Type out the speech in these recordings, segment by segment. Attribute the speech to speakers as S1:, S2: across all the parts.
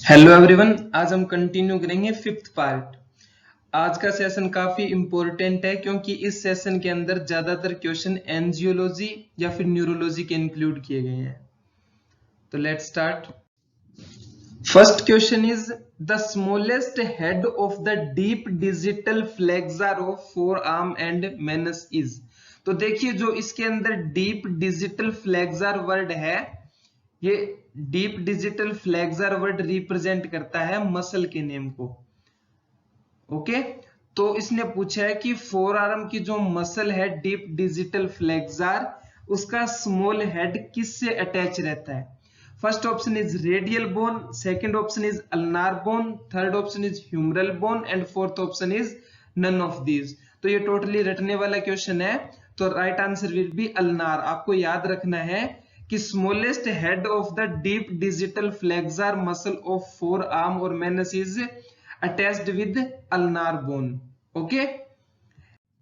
S1: Hello everyone, आज हम continue करेंगे फिफ्थ पार्ट। आज का सेशन काफी इंपॉर्टेंट है क्योंकि इस सेशन के अंदर ज्यादातर क्वेश्चन एंजियोलॉजी या फिर न्यूरोलॉजी के इंक्लूड किए गए हैं। तो let's start. First question is the smallest head of the deep digital flexor of forearm and manus is. तो देखिए, जो इसके अंदर डीप डिजिटल फ्लेक्सर वर्ड है, ये deep digital flexor word represent करता है मसल के नेम को। ओके, तो इसने पूछा है कि फोर आर्म की जो मसल है डीप डिजिटल फ्लेक्सर, उसका स्मॉल हेड किससे अटैच रहता है। First option is radial bone, second option is ulnar bone, third option is humeral bone and fourth option is none of these. तो ये totally रटने वाला क्वेश्चन है, तो right answer will be ulnar. आपको याद रखना है कि smallest head of the deep digital flexor muscle of forearm और manus is attached with ulnar bone. Okay.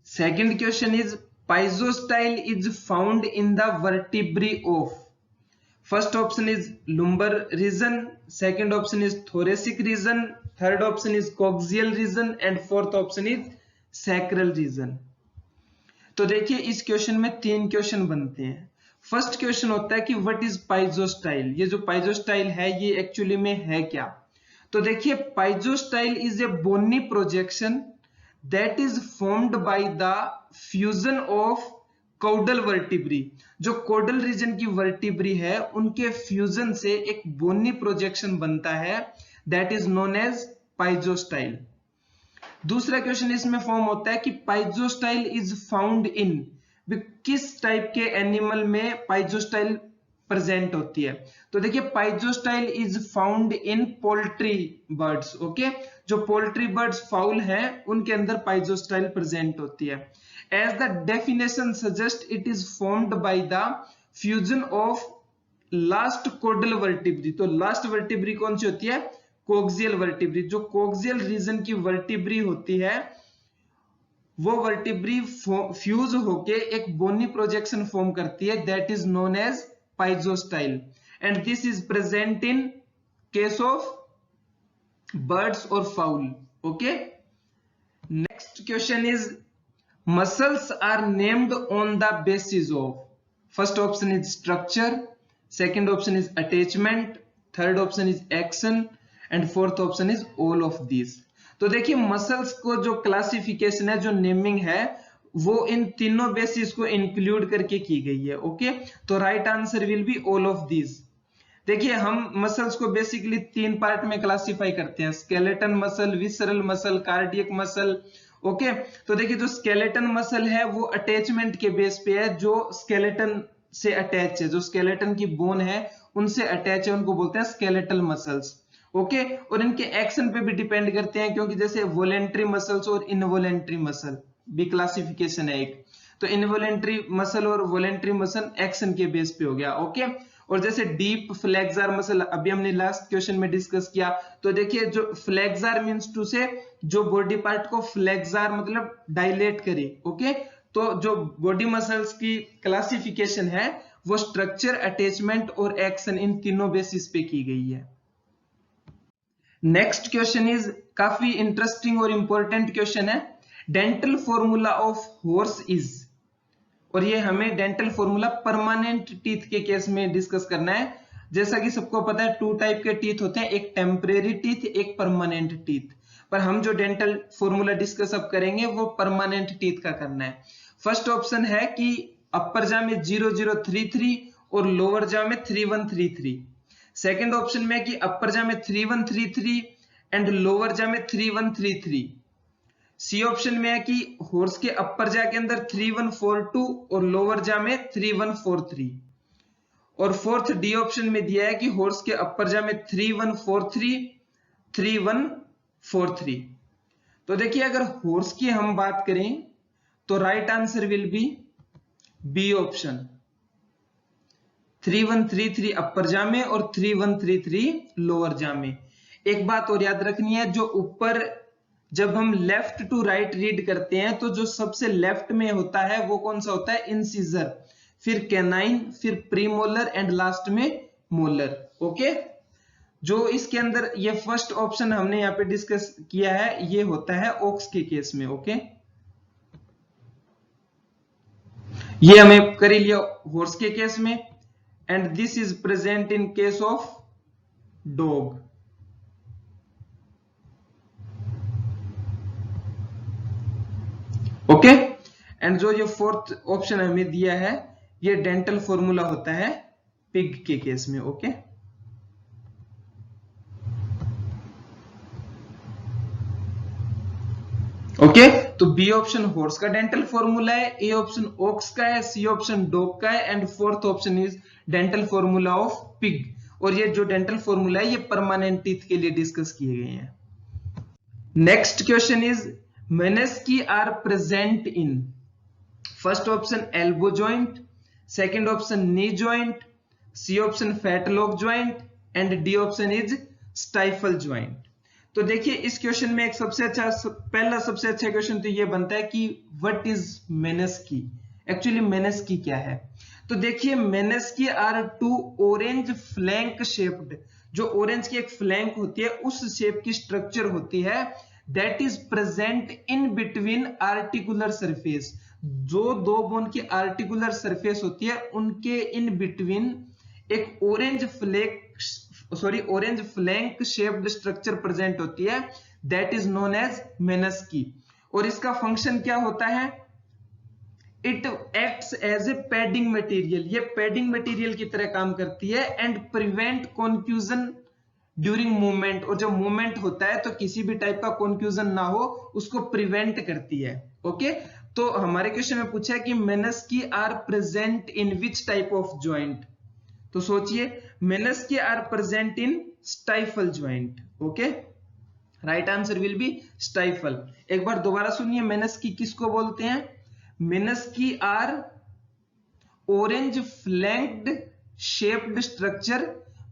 S1: Second question is piezo-style is found in the vertebrae of. First option is lumbar region, second option is thoracic region, third option is coaxial region and fourth option is sacral region. तो देखिए, इस question में तीन question बनते हैं। First question होता है कि व्हाट इज पाइजोस्टाइल। ये जो पाइजोस्टाइल है ये एक्चुअली में है क्या। तो देखिए, pygostyle is a bony projection that is formed by the fusion of caudal vertebrae. जो कॉडल रीजन की वर्टिब्री है उनके फ्यूजन से एक बोनी प्रोजेक्शन बनता है, that is known as pygostyle. दूसरा क्वेश्चन इसमें फॉर्म होता है कि पाइजोस्टाइल इज फाउंड इन, किस टाइप के एनिमल में पाइजोस्टाइल प्रेजेंट होती है। तो देखिए, pygostyle is found in poultry birds. Okay, जो पोल्ट्री बर्ड्स फाउल हैं उनके अंदर पाइजोस्टाइल प्रेजेंट होती है। As the definition suggest, it is formed by the fusion of last caudal vertebrae. तो लास्ट वर्टिब्री कौन सी होती है? Coccygeal vertebrae. जो कोक्सियल रीजन की वर्टिब्री होती है वो वर्टिब्री फ्यूज होके एक बोनी प्रोजेक्शन फॉर्म करती है, that is known as pygostyle and this is present in case of birds और fowl. Okay, next question is muscles are named on the basis of. First option is structure, second option is attachment, third option is action and fourth option is all of this. तो देखिए, muscles को जो classification है, जो naming है, वो इन तीनों basis को इंक्लूड करके की गई है। ओके, तो right answer will be all of this. देखिए, हम मसल्स को बेसिकली तीन पार्ट में क्लासिफाई करते हैं, skeleton muscle, visceral muscle, cardiac muscle. Okay, तो देखिए, जो स्केलेटन मसल है वो अटैचमेंट के बेस पे है, जो स्केलेटन से अटैच है, जो स्केलेटन की बोन है उनसे अटैच है, उनको बोलते हैं स्केलेटल मसल्स। ओके, और इनके एक्शन पे भी डिपेंड करते हैं, क्योंकि जैसे वोलेंट्री मसल्स और इनवोलेंट्री मसल भी क्लासिफिकेशन है एक। तो इनवोलेंट्री मसल और वोलेंट्री मसल एक्शन के बेस पे हो गया। ओके, और जैसे डीप फ्लेक्सर मसल अभी हमने लास्ट क्वेश्चन में डिस्कस किया, तो देखिए, जो फ्लेक्सर मींस टू से जो बॉडी पार्ट को फ्लेक्सर मतलब डायलेट करे। ओके, तो जो बॉडी मसल्स की क्लासिफिकेशन है वो स्ट्रक्चर, अटैचमेंट और एक्शन, इन तीनों बेसिस पे की गई है। नेक्स्ट क्वेश्चन इज काफी इंटरेस्टिंग और इंपॉर्टेंट क्वेश्चन है। Dental formula of horse is, और ये हमें डेंटल फॉर्मूला परमानेंट टीथ के केस में डिस्कस करना है। जैसा कि सबको पता है, टू टाइप के टीथ होते हैं, एक टेम्परेरी टीथ, एक परमानेंट टीथ। पर हम जो डेंटल फॉर्मूला डिस्कस अब करेंगे वो परमानेंट टीथ का करना है। फर्स्ट ऑप्शन है कि अपर जा में 0033 और लोअर जा में 3133। सेकेंड ऑप्शन में कि अपर जा में 3133 एंड लोअर जा में 3133। सी ऑप्शन में है कि हॉर्स के अपर जा के अंदर 3142 और लोअर जा में 3143। और फोर्थ डी ऑप्शन में दिया है कि हॉर्स के अपर जा में 3143 3143। तो देखिए, अगर हॉर्स की हम बात करें तो right answer will be B option, 3133 upper जा में और 3133 लोअर जा में। एक बात और याद रखनी है, जो ऊपर जब हम लेफ्ट टू राइट रीड करते हैं तो जो सबसे लेफ्ट में होता है वो कौन सा होता है? इंसिजर, फिर कैनाइन, फिर प्रीमोलर एंड लास्ट में मोलर। ओके, जो इसके अंदर ये फर्स्ट ऑप्शन हमने यहाँ पे डिस्कस किया है, ये होता है ओक्स के केस में। ओके, ये हमें कर ही लिया हॉर्स के केस में, and this is present in case of dog. Okay, and जो ये फोर्थ ऑप्शन हमें दिया है, ये डेंटल फॉर्मूला होता है पिग के केस में। ओके, ओके, तो बी ऑप्शन हॉर्स का डेंटल फॉर्मूला है, ए ऑप्शन ओक्स का है, सी ऑप्शन डॉग का है, and fourth option is dental formula of pig. और ये जो डेंटल फॉर्मूला है, ये परमानेंट टीथ के लिए डिस्कस किए गए हैं। Next question is menisci are present in, first option elbow joint, second option knee joint, C option fetlock joint, and D option is stifle joint. तो देखिए इस क्वेश्चन में एक सबसे अच्छा क्वेश्चन तो ये बनता है कि what is menisci, actually menisci क्या है। तो देखिए menisci are two orange flank shaped, जो ऑरेंज की एक फ्लैंक होती है उस शेप की स्ट्रक्चर होती है, that is present in between articular surface. जो दो बोन की आर्टिकुलर सरफेस होती है उनके इन बिटवीन एक orange flank shaped structure present होती है, that is known as menisci. और इसका फंक्शन क्या होता है, it acts as a padding material, ये पैडिंग मटेरियल की तरह काम करती है, and prevent confusion during movement, और जब मूवमेंट होता है तो किसी भी टाइप का कॉन्फ्यूजन ना हो उसको प्रिवेंट करती है। ओके, तो हमारे क्वेश्चन में पूछा है कि menisci are present in which type of joint, तो सोचिए menisci are present in stifle joint. Okay, right answer will be stifle. एक बार दोबारा सुनिए, मेनिस्की किसको बोलते हैं, menisci are orange flanked shaped structure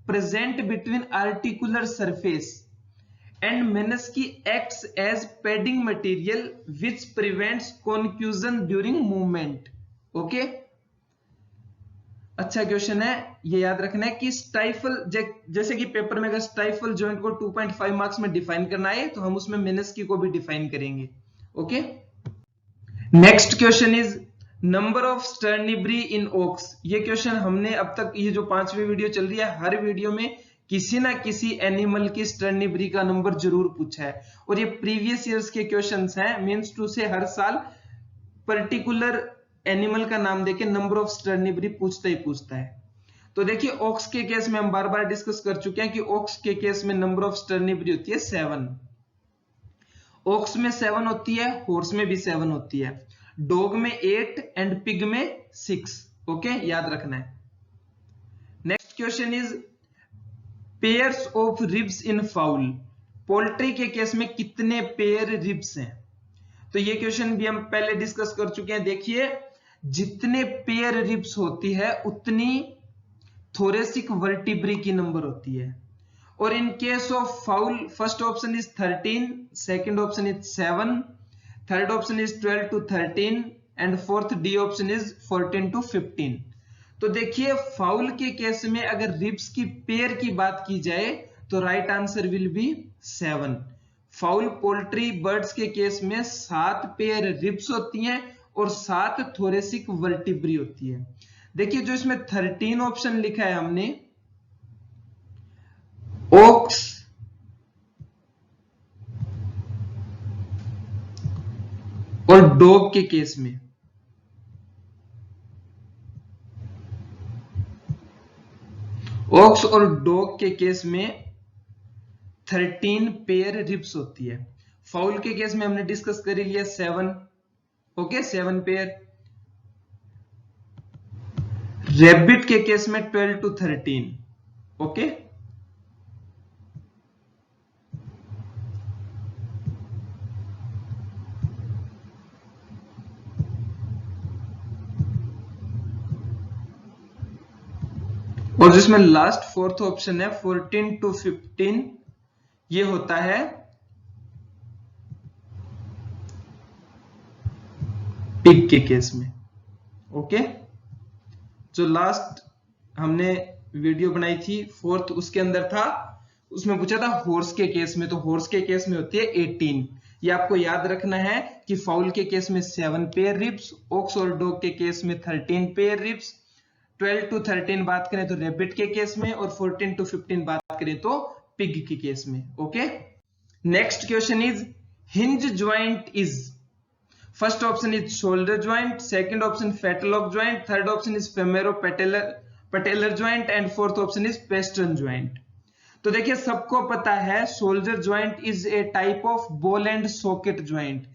S1: present between articular surface, and menisci acts as padding material which prevents confusion during movement. Okay, अच्छा question है, ये याद रखना है कि स्टाइफल, जैसे कि पेपर में अगर स्टाइफल जॉइंट को 2.5 मार्क्स में डिफाइन करना है तो हम उसमें मेनिस्की को भी डिफाइन करेंगे। Okay, next question is number of sternebrae in ox. ये क्वेश्चन हमने अब तक, ये जो 5वीं वीडियो चल रही है, हर वीडियो में किसी ना किसी एनिमल की स्टर्निब्री का नंबर जरूर पूछा है, और ये प्रीवियस ईयर्स के क्वेश्चंस हैं। मींस टू से हर साल पर्टिकुलर एनिमल का नाम देके नंबर ऑफ स्टर्निब्री पूछता ही पूछता है। तो देखिए ऑक्स के केस में हम बार बार डिस्कस कर चुके हैं कि ऑक्स के केस में नंबर ऑफ स्टर्निब्री होती है 7। ऑक्स में 7 होती है, हॉर्स में भी 7 होती है, डॉग में 8 एंड पिग में 6। ओके, याद रखना है। Next question is pairs of ribs in foul, poultry के केस में कितने पेयर रिब्स हैं। तो ये क्वेश्चन भी हम पहले डिस्कस कर चुके हैं। देखिए जितने पेयर रिब्स होती है उतनी थोरेसिक वर्टिब्री की नंबर होती है, और इन case of foul first option is 13, second option is 7, third option is 12 to 13, and fourth D option is 14 to 15। तो देखिए फाउल के केस में अगर रिब्स की पेयर की बात की जाए तो right answer will B 7। Foul poultry birds के केस में 7 पेयर रिब्स होती हैं और 7 थोरेसिक वर्टिब्री होती है। देखिए जो इसमें 13 ऑप्शन लिखा है हमने, ओक्स और डॉग के केस में, ऑक्स और डॉग के केस में 13 पेयर रिब्स होती है। फाउल के केस में हमने डिस्कस कर लिया 7। Okay, 7 pair. रैबिट के केस में 12 to 13। ओके, और जिसमें लास्ट फोर्थ ऑप्शन है 14 to 15, ये होता है पिग के केस में। ओके, जो लास्ट हमने वीडियो बनाई थी फोर्थ, उसके अंदर था उसमें पूछा था हॉर्स के केस में, तो हॉर्स के केस में होती है 18। ये आपको याद रखना है कि फाउल के केस में 7 पेयर रिब्स, ऑक्स और डॉग के केस में 13 पेयर रिब्स, 12 to 13 बात करें तो रैबिट के केस में, और 14 to 15 बात करें तो पिग के केस में। Okay, next question is hinge joint is, first option is shoulder joint, second option fetlock joint, third option is femoro patellar joint and fourth option is pastern joint. तो देखिए सबको पता है shoulder joint is a type of ball and socket joint.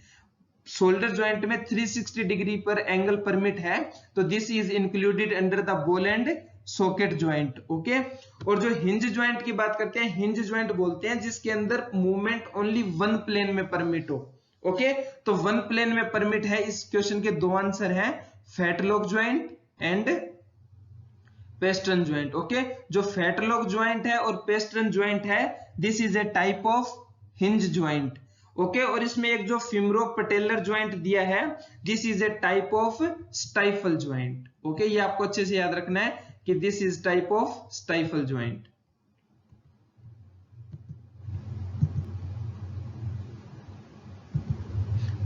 S1: Shoulder joint में 360 degree पर angle permit है, तो this is included under the ball and socket joint. Okay, और जो हिंज ज्वाइंट की बात करते हैं, हिंज ज्वाइंट बोलते हैं जिसके अंदर मूवमेंट ओनली वन प्लेन में परमिट हो। ओके, तो वन प्लेन में परमिट है। इस क्वेश्चन के दो आंसर हैं, फेटलॉक ज्वाइंट एंड पेस्टर्न ज्वाइंट। ओके, जो फेटलॉक ज्वाइंट है और पेस्टर्न ज्वाइंट है, this is a type of hinge joint. Okay, और इसमें एक जो फेमोरो पटेलर ज्वाइंट दिया है, this is a type of stifle joint. Okay, ये आपको अच्छे से याद रखना है कि this is type of stifle joint.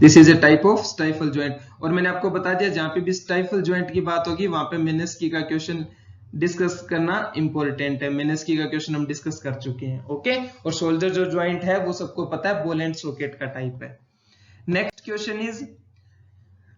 S1: This is a type of stifle joint. और मैंने आपको बता दिया जहां पे भी स्टाइफल ज्वाइंट की बात होगी वहां पे मेनिस्की का क्वेश्चन डिस्कस करना इंपॉर्टेंट है। मेनिस्की का क्वेश्चन हम डिस्कस कर चुके हैं। ओके, और शोल्डर जो ज्वाइंट है वो सबको पता है, बॉल एंड सॉकेट का टाइप है। Next question is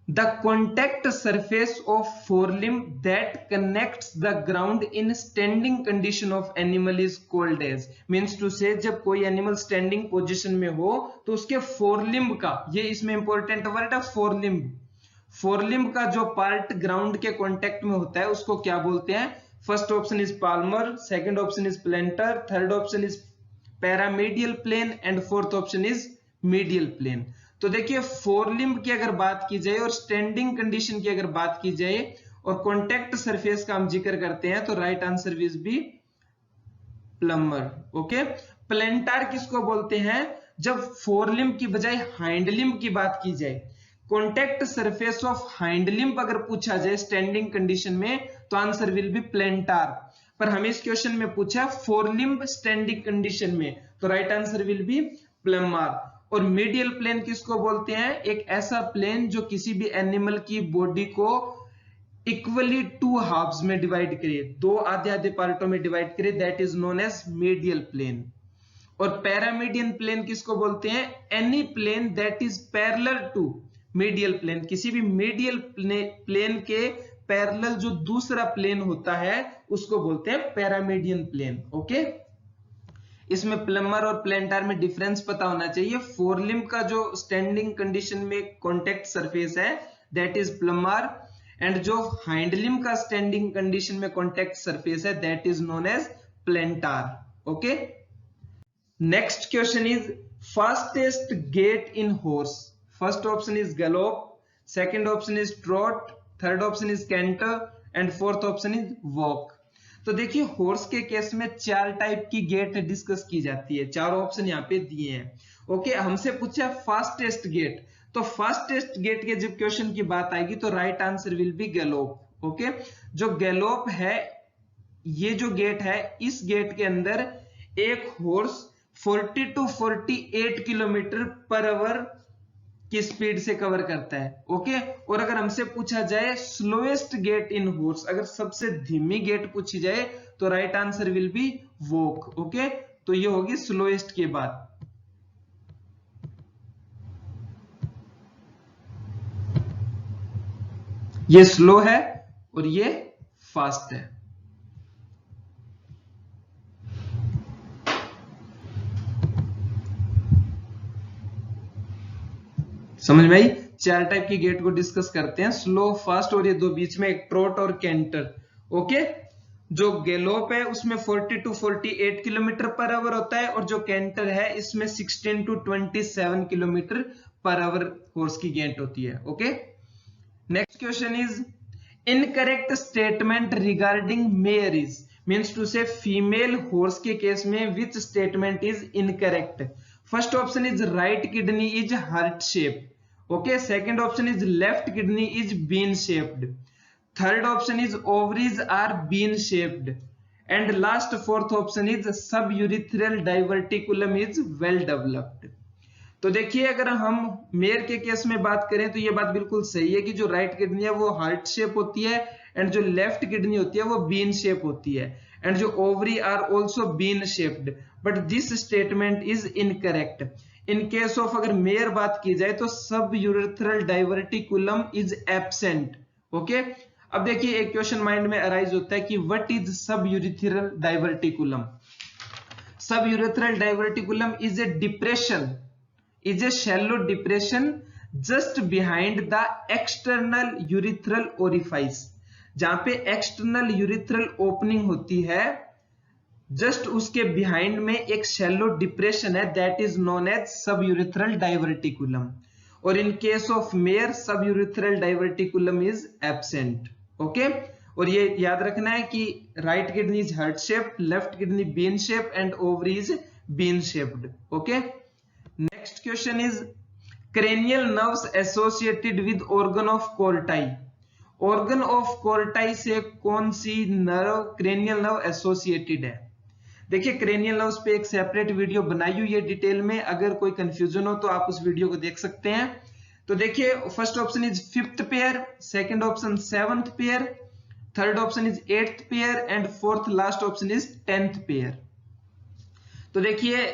S1: the contact surface of forelimb that connects the ground in standing condition of animal is called as, means to say जब कोई एनिमल स्टैंडिंग पोजीशन में हो तो उसके फोरलिम्ब का, ये इसमें इंपॉर्टेंट वर्ड है फोरलिम्ब, फोरलिम्ब का जो पार्ट ग्राउंड के कांटेक्ट में होता है उसको क्या बोलते हैं? First option is palmar, second option is plantar, third option is paramedial plane and fourth option is medial plane. तो देखिए फोरलिम्ब की अगर बात की जाए और स्टैंडिंग कंडीशन की अगर बात की जाए और कॉन्टेक्ट सरफेस का हम जिक्र करते हैं तो right answer will be palmar. Okay, plantar किसको बोलते हैं? जब फोरलिम्ब की बजाय हाइंडलिम्ब की बात की जाए, कॉन्टेक्ट सरफेस ऑफ हाइंडलिम्ब अगर पूछा जाए स्टैंडिंग कंडीशन में तो आंसर विल बी प्लेंटार। पर हमें इस क्वेश्चन में पूछा फोरलिम्ब स्टैंडिंग कंडीशन में, तो राइट आंसर विल बी प्लम्बार। और मीडियल प्लेन किसको बोलते हैं? एक ऐसा प्लेन जो किसी भी एनिमल की बॉडी को इक्वली टू हाफ्स में डिवाइड करे, दो आधे आधे पार्टों में डिवाइड करे, that is known as medial plane. और पैरामीडियन प्लेन किसको बोलते हैं? Any plane that is parallel to medial plane, किसी भी मीडियल प्लेन के पैरेलल जो दूसरा प्लेन होता है उसको बोलते हैं पैरामीडियन प्लेन। ओके, इसमें प्लम्बर और प्लेंटार में डिफरेंस पता होना चाहिए। फोरलिम्ब का जो स्टैंडिंग कंडीशन में कॉन्टेक्ट सरफेस है दैट इज प्लम्बर, एंड जो हाइंडलिम्ब का स्टैंडिंग कंडीशन में कॉन्टेक्ट सरफेस है that is known as plantar. Okay, next question is fastest gait in horse. First option is gallop, second option is trot, third option is canter and fourth option is walk. तो देखिए horse के case में चार type की gate discuss की जाती है, चारों ऑप्शन यहाँ पे दिए हैं। ओके, हमसे पूछा फास्टेस्ट गेट, तो फास्टेस्ट गेट के जब क्वेश्चन की बात आएगी तो right answer will be gallop. Okay, जो गैलोप है, ये जो गेट है, इस गेट के अंदर एक horse 40 to 48 kilometre per our की स्पीड से कवर करता है। ओके, और अगर हमसे पूछा जाए स्लोएस्ट गेट इन हॉर्स, अगर सबसे धीमी गेट पूछी जाए तो right answer will B walk. Okay, तो ये होगी स्लोएस्ट के बाद। ये स्लो है और ये फास्ट है। समझ में आई? चार टाइप की गेट को डिस्कस करते हैं, स्लो, फास्ट और ये दो बीच में एक ट्रॉट और कैंटर। ओके, जो गैलोप है उसमें 40 to 48 किलोमीटर पर आवर होता है और जो कैंटर है इसमें 16 to 27 kilometre per hour horse की गेट होती है। Okay, next question is incorrect statement regarding mare is, means to say female horse के केस में which statement is incorrect? First option is right kidney is heart shape. Okay, second option is left kidney is bean shaped, third option is ovaries are bean shaped, and last fourth option is sub urethral diverticulum is well developed. तो देखिए अगर हम mayor के case में बात करें तो ये बात बिल्कुल सही है कि जो राइट किडनी है वो हार्ट शेप होती है एंड जो लेफ्ट किडनी होती है वो बीन शेप होती है एंड जो ovary are also bean shaped, but this statement is incorrect. In case of अगर मेयर बात की जाए तो सब urethral diverticulum is absent. Okay, अब देखिए एक क्वेश्चन माइंड में अराइज होता है कि what is sub urethral diverticulum. सब urethral diverticulum is a depression, is a shallow depression just behind the external urethral orifice, जहां पे एक्सटर्नल यूरिथ्रल ओपनिंग होती है जस्ट उसके बिहाइंड में एक शैलो डिप्रेशन है, दैट इज नोन एज सब यूरिथ्रल डाइवर्टिकुलम। और इन केस ऑफ मेयर सब urethral diverticulum is absent. Okay, और ये याद रखना है कि right kidney is heart shape, left kidney bean shape and ovary is bean shaped. Okay, next question is cranial nerves associated with organ of corti। organ of corti से कौन सी nerve cranial nerve associated है। देखिए cranial nerves पे एक separate video बनाई हुई है detail में, अगर कोई कंफ्यूजन हो तो आप उस वीडियो को देख सकते हैं। तो देखिए first option is 5th pair, second option 7th pair, third option is 8th pair and fourth last option is 10th pair. तो देखिए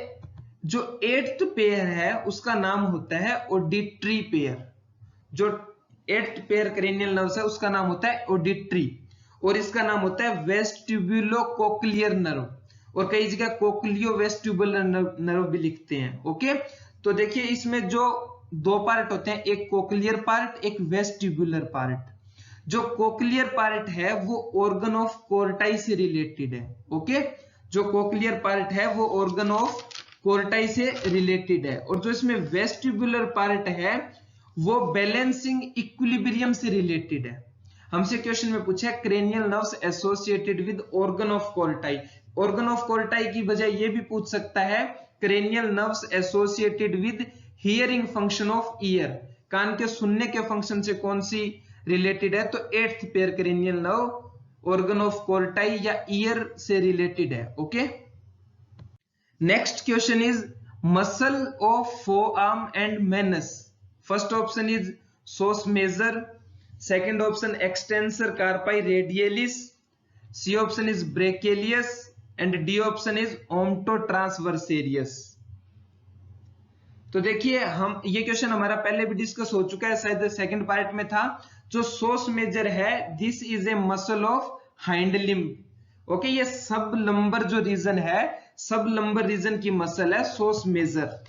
S1: जो 8th पेयर है उसका नाम होता है ऑडिटरी पेयर। जो 8th पेयर क्रेनियल नर्व्स है उसका नाम होता है ऑडिटरी, और इसका नाम होता है वेस्टिब्यूलो कोक्लियर नर्व, और कई जगह कोक्लियो वेस्टिबुलर नर्व भी लिखते हैं। ओके, तो देखिए इसमें जो दो पार्ट होते हैं, एक कोक्लियर पार्ट एक वेस्टिबुलर पार्ट। जो कोक्लियर पार्ट है वो ऑर्गन ऑफ कोर्टाई से रिलेटेड है। ओके, जो कोक्लियर पार्ट है वो ऑर्गन ऑफ कोर्टाई से रिलेटेड है, और जो इसमें वेस्टिबुलर पार्ट है वो बैलेंसिंग इक्विलिब्रियम से रिलेटेड है। हमसे क्वेश्चन में पूछा है cranial nerves associated with organ of Corti. Organ of Corti की बजाय ये भी पूछ सकता है cranial nerves associated with hearing function of ear, कान के सुनने के फंक्शन से कौन सी रिलेटेड है। तो 8th pair cranial nerve organ of Corti या ईयर से रिलेटेड है। Okay, next question is muscle of forearm and meniscus। first option is psoas major, second option extensor carpi radialis, C option is brachialis and D option is omptotransversalis। तो देखिए हम ये question हमारा पहले भी discuss हो चुका है, शायद सेकंड पार्ट में था। जो सोस मेजर है this is a muscle of hind limb. Okay, ये सब लंबर जो रीजन है, सब लंबर रीजन की मसल है सोस मेजर।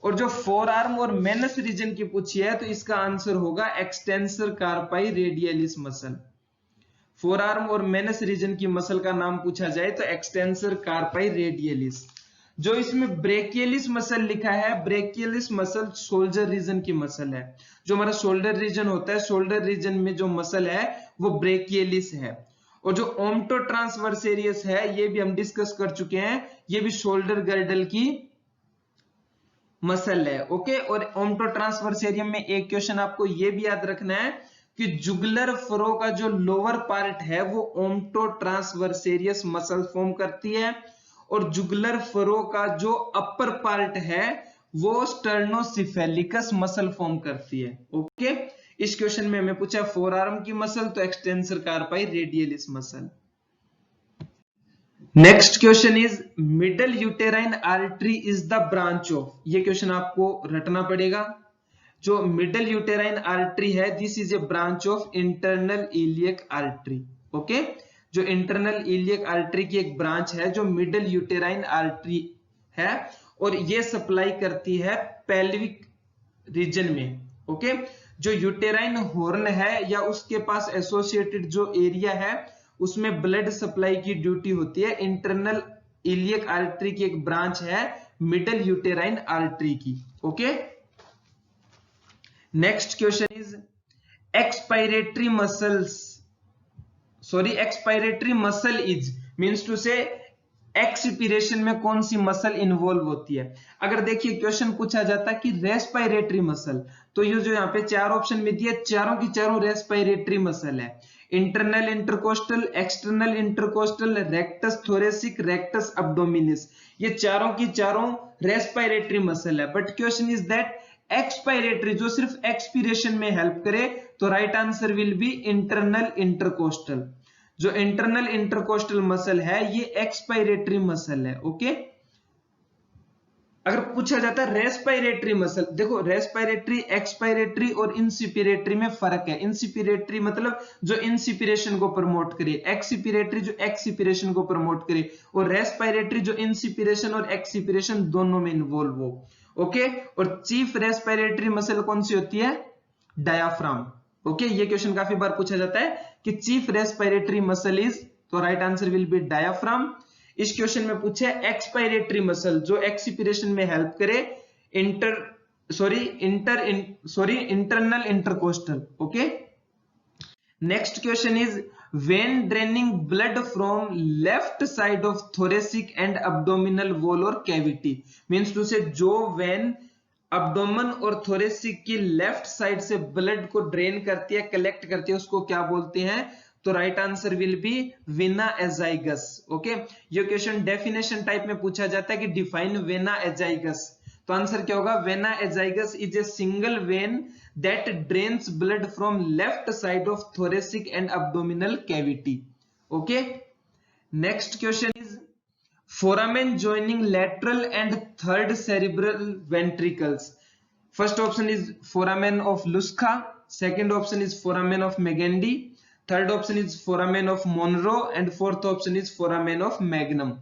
S1: और जो फोर आर्म और मेनस रीजन की पूछी है तो इसका आंसर होगा extensor कार्पाई radialis muscle. Four arm और मेनस रीजन की मसल का नाम पूछा जाए तो एक्सटेंसर कार्पाई रेडियलिस। जो इसमें ब्रेकियलिस मसल लिखा है, ब्रेकियलिस मसल शोल्डर रीजन की मसल है। जो हमारा शोल्डर रीजन होता है, शोल्डर रीजन में जो मसल है वो ब्रेकियलिस है। और जो ओम्टोट्रांसवर्सेरियस है ये भी हम डिस्कस कर चुके हैं, ये भी शोल्डर गर्डल की मसल है। ओके, और ओम्टोट्रांसवर्सेरियम में एक क्वेश्चन आपको ये भी याद रखना है कि जुगुलर फरो का जो लोअर पार्ट है वो ओम्टोट्रांसवर्सेरियस मसल फॉर्म करती है, और जुगुलर फरो का जो अपर पार्ट है वो स्टर्नोसिफेलिकस मसल फॉर्म करती है। ओके, इस क्वेश्चन में हमें पूछा फोर आर्म की मसल तो extensor कार्पाई radialis muscle. Next question is middle uterine artery is the branch of. ये क्वेश्चन आपको रटना पड़ेगा। जो मिडल यूटेराइन आर्टरी है this is a branch of internal iliac artery. Okay, जो इंटरनल इलियक आर्टरी की एक ब्रांच है जो मिडल यूटेराइन आर्टरी है, और ये सप्लाई करती है पेल्विक रीजन में। ओके, जो यूटेराइन हॉर्न है या उसके पास एसोसिएटेड जो एरिया है उसमें ब्लड सप्लाई की ड्यूटी होती है। इंटरनल इलियक आर्टरी की एक ब्रांच है मिडल यूटेराइन आर्टरी की। Okay, next question is expiratory muscle is means to say expiration में कौन सी मसल इन्वॉल्व होती है। अगर देखिए क्वेश्चन पूछा जाता है कि रेस्पिरेटरी मसल, तो ये जो यहाँ पे चार ऑप्शन में दिए चारों की चारों रेस्पिरेटरी मसल है। Internal intercostal, external intercostal, rectus thoracic, rectus abdominis, ये चारों की चारों रेस्पिरेटरी मसल है। But question is that expiratory, जो सिर्फ एक्सपीरेशन में हेल्प करे, तो right answer will be internal intercostal. जो इंटरनल इंटरकोस्टल मसल है ये एक्सपायरेटरी मसल है। ओके, अगर पूछा जाता है रेस्पिरेटरी मसल, देखो रेस्पिरेटरी, एक्सपायरेटरी और इंसिपिरेटरी में फर्क है। इंसिपिरेटरी मतलब जो इंसिपिरेशन को प्रमोट करे, एक्सपिरेटरी जो एक्सपिरेशन को प्रमोट करे, और रेस्पिरेटरी जो इंसिपिरेशन और एक्सपिरेशन दोनों में इन्वॉल्व हो। ओके, और चीफ रेस्पिरेटरी मसल कौन सी होती है? डायाफ्राम। ओके, ये क्वेश्चन काफी बार पूछा जाता है कि चीफ रेस्पिरेटरी मसल इज, तो right answer will B diaphragm. इस क्वेश्चन में पूछे एक्सपायरेटरी मसल जो एक्सपिरेशन में हेल्प करे, internal intercostal. Okay, next question is when draining blood from left side of thoracic and abdominal wall और cavity, means to से जो वेन अब्डोमन और थोरेसिक की लेफ्ट साइड से ब्लड को ड्रेन करती है, कलेक्ट करती है, उसको क्या बोलते हैं? तो right answer will B vena azygos. Okay, ये क्वेश्चन डेफिनेशन टाइप में पूछा जाता है कि डिफाइन वेना एजाइगस, तो आंसर क्या होगा? Vena azygos is a single when that drains blood from left side of thoracic and abdominal cavity. Okay, next question is foramen joining lateral and third cerebral ventricles. First option is foramen of Lusca, second option is foramen of Megendie, third option is foramen of Monro and fourth option is foramen of Magnum.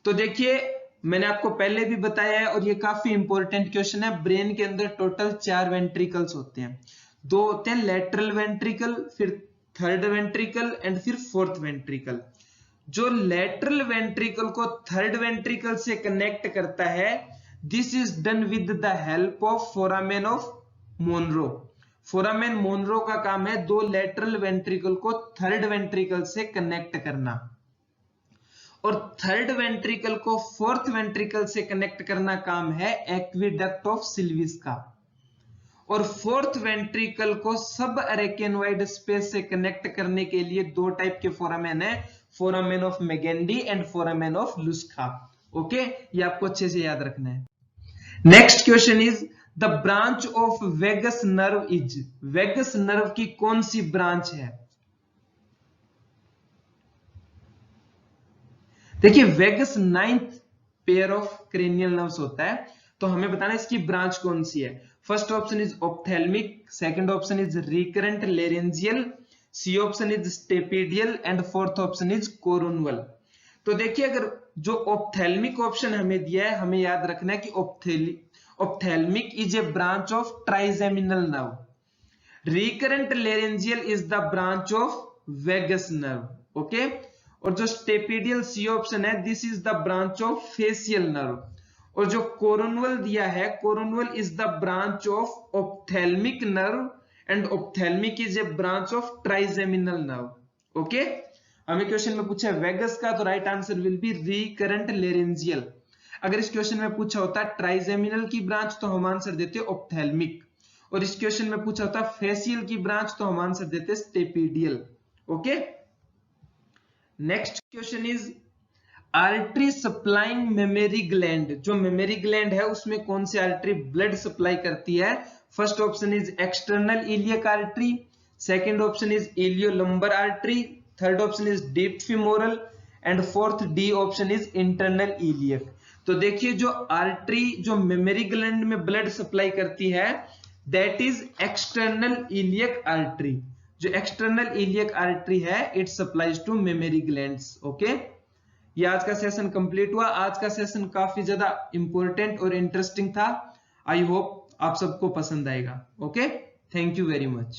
S1: तो देखिए मैंने आपको पहले भी बताया है और ये काफी इंपॉर्टेंट क्वेश्चन है। ब्रेन के अंदर टोटल 4 वेंट्रिकल्स होते हैं, 2 होते हैं लेटरल वेंट्रिकल, फिर थर्ड वेंट्रिकल एंड फिर फोर्थ वेंट्रिकल। जो लेटरल वेंट्रिकल को थर्ड वेंट्रिकल से कनेक्ट करता है, this is done with the help of foramen of Monro. Foramen Monro का काम है 2 लेटरल वेंट्रिकल को थर्ड वेंट्रिकल से कनेक्ट करना, और थर्ड वेंट्रिकल को फोर्थ वेंट्रिकल से कनेक्ट करना काम है एक्विडक्ट ऑफ सिल्विस का, और फोर्थ वेंट्रिकल को सब अरेकेनोइड स्पेस से कनेक्ट करने के लिए 2 टाइप के फोरामेन है, foramen of Magendie and foramen of Luschka. Okay, ये आपको अच्छे से याद रखना है। Next question is the branch of vagus nerve is, vagus nerve की कौन सी ब्रांच है? देखिए vagus 9th pair of cranial nerves होता है, तो हमें बताना इसकी ब्रांच कौन सी है। First option is ophthalmic, second option is recurrent laryngeal, C option is stapedial and fourth option is coronal. तो देखिए अगर जो ऑप्थेल्मिक ऑप्शन हमें दिया है, हमें याद रखना है कि ophthalmic is a branch of trigeminal nerve, recurrent laryngeal is the branch of vagus nerve. Okay, और जो स्टेपिडियल सी ऑप्शन है, this is the branch of facial nerve, और जो कोरोनवल दिया है, coronal is the branch of ophthalmic nerve and ophthalmic is a branch of trigeminal nerve. Okay, हमें question में पूछा है वेगस का, तो right answer will be recurrent laryngeal. अगर इस क्वेश्चन में पूछा होता ट्राइजेमिनल की ब्रांच तो हम आंसर देते ऑप्थेल्मिक, और इस क्वेश्चन में पूछा होता फेसियल की ब्रांच तो हम आंसर देते stapedial. Okay, next question is artery supplying mammary gland, जो मेमोरी ग्लैंड है उसमें कौन सी आर्टरी ब्लड सप्लाई करती है? First option is external iliac artery, second option is iliolumbar artery, third option is deep femoral and fourth D option is internal iliac. तो देखिए जो आर्टरी जो मेमोरी ग्लैंड में ब्लड सप्लाई करती है, that is external iliac artery. जो external iliac artery है, it supplies to memory glands. Okay, ये आज का सेशन कंप्लीट हुआ। आज का सेशन काफी ज्यादा इंपॉर्टेंट और इंटरेस्टिंग था। आई होप आप सबको पसंद आएगा। Okay, thank you very much.